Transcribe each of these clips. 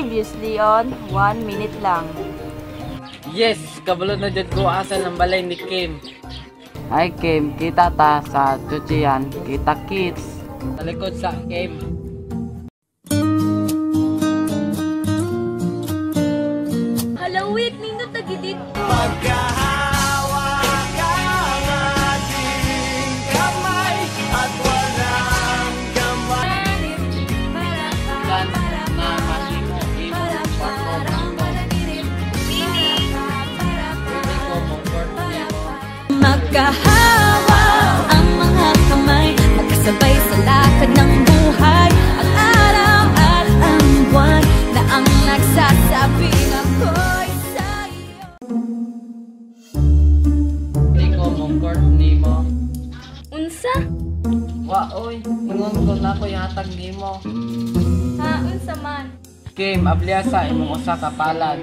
Previously on 1 minute lang. Yes, kabalo na dyan ko asal ng balay ni Kim. Ay Kim, kita ta sa Chuchian, kita kids. Sa likod sa Kim. Halawit, nindot tagidit. Magkahawa ka ang ating kamay at walang kamay. Plan na mahimo imo pagkong pwede ko comfort nimo. Magkahawa ang mga kamay, magkasabay sa lakad ng buhay. Ang araw at ang buwan na ang nagsasabing ako'y sa'yo. Pwede ko comfort nimo. Unsa? Wa oy, ingon ko na ko yatag nimo. Ha, unsa man? Kim, abliasa imong usa ka palad.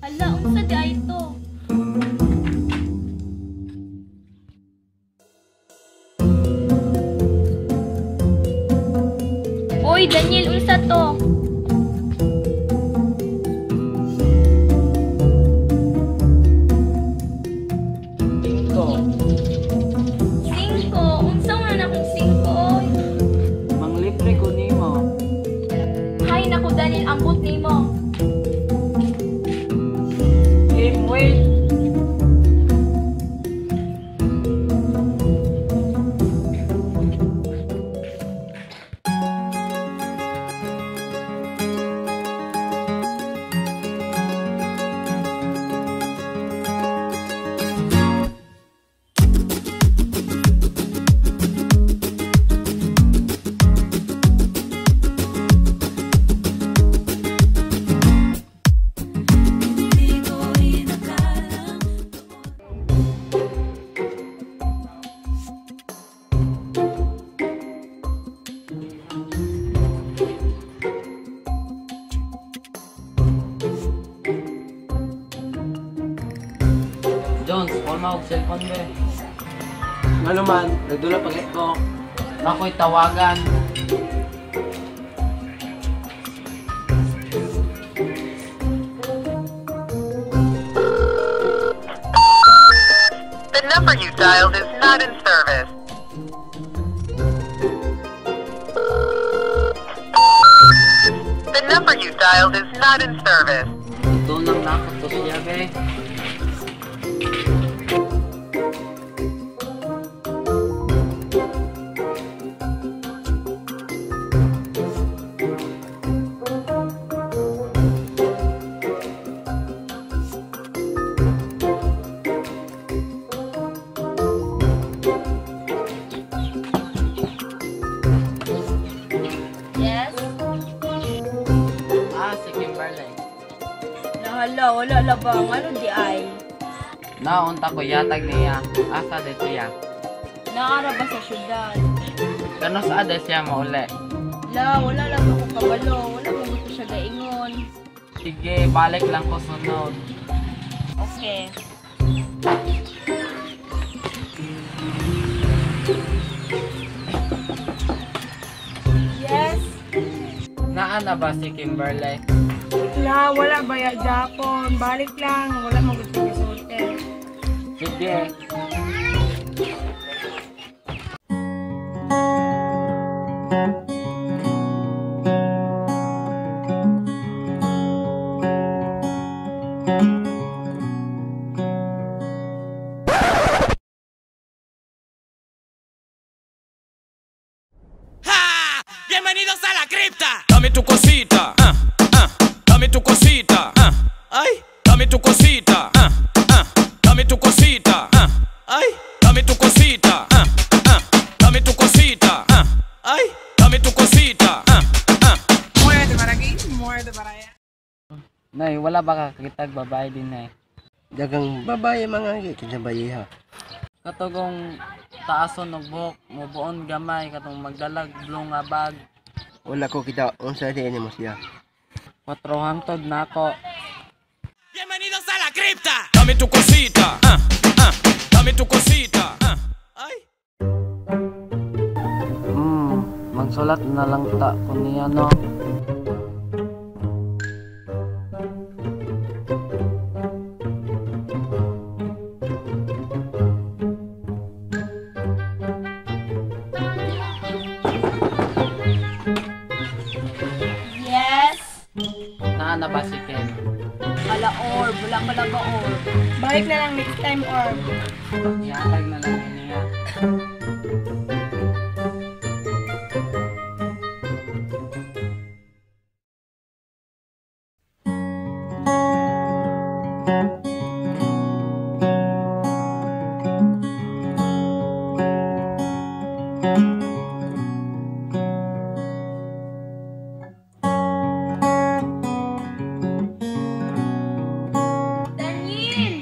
Hala, unsa di ay to? Oy, Daniel, unsa to? Tingko, 5. Unsa man akong 5, oy? manglibre ko nimo. Hay naku, Daniel, ambot nimo. Kim, wait. Jones, forma og cellphone be. Ano man, nagdula pagit ko. Ako'y tawagan. The number you dialed is not in service. The number you dialed is not in service. Tunang na ako to siya be. Yes? Si Kimberly. Hala, wala labang. Ano di ay? Naunta ko yatag niya. Asa de siya. Naara ba sa syudad? Kano sa ade siya mauli. Wala lang ako kabalo. Wala mo gusto siya gaingon. Sige, balik lang ko sunod. Okay. Yes? Naa na ba si Kimberly? Wala ba ya Japon? Balik lang, wala mo gusto gisulti. Sige. Bienvenidos a la cripta. Dame tu cosita, dame tu cosita, ay, dame tu cosita, dame tu cosita, ay, dame tu cosita, dame tu cosita, ay, dame tu cosita, Muévete para aquí, muévete para allá. Nay, wala ba kakitag babae din nay? Dagang babae mga kita sa bayi ha. Katugong taason og buhok, mubuon gamay katong magdalag blue nga bag. Wala ko kita unsa di ni mo siya. 400 na ako. Bienvenidos a la cripta. Dame tu cosita, dame tu cosita, ay. na lang ta ko niya, no? Yes! Naana ba si Ken? Wala orb. Wala pala ba orb? Balik na lang next time, or Yatag na lang niya. Daniel!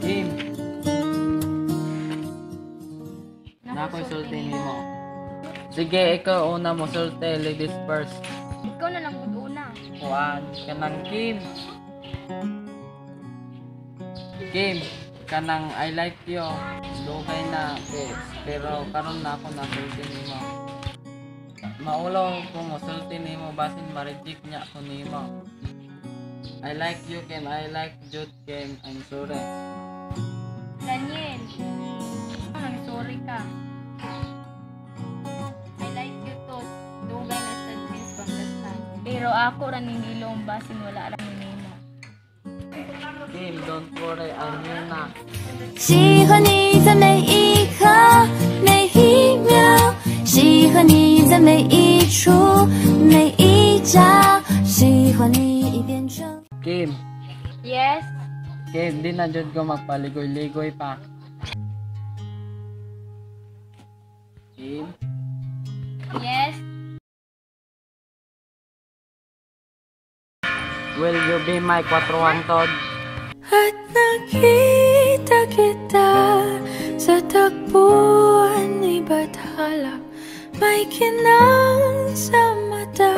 Kim! Nako'y sulti mo. Sige, ikaw una mo sulti. Ladies first. Ikaw na lang good una. Kuan, kanang Kim. Kim, kanang I like you. Dugay na. Pero karon na ako nasulti nimo. Maulaw ko mo sulti nimo basin ma-reject niya ako nimo. I like you, Kim. I like Jude, Kim. I'm sorry. Daniel! Ang sorry ka. I like you to. Dugay na sa since pagkastan. Pero ako rin nilong basin wala rin nimo. Kim, don't worry. I'm here na. 喜欢你在每一刻每一秒，喜欢你在每一处每一角，喜欢你已变成。 Kim, Yes? Kim, di na jud ko magpaligoy-ligoy pa. Kim, Yes? will you be my kwatruhangtod? At nakita kita sa takbuhan ni Bathala, may kinang sa mata.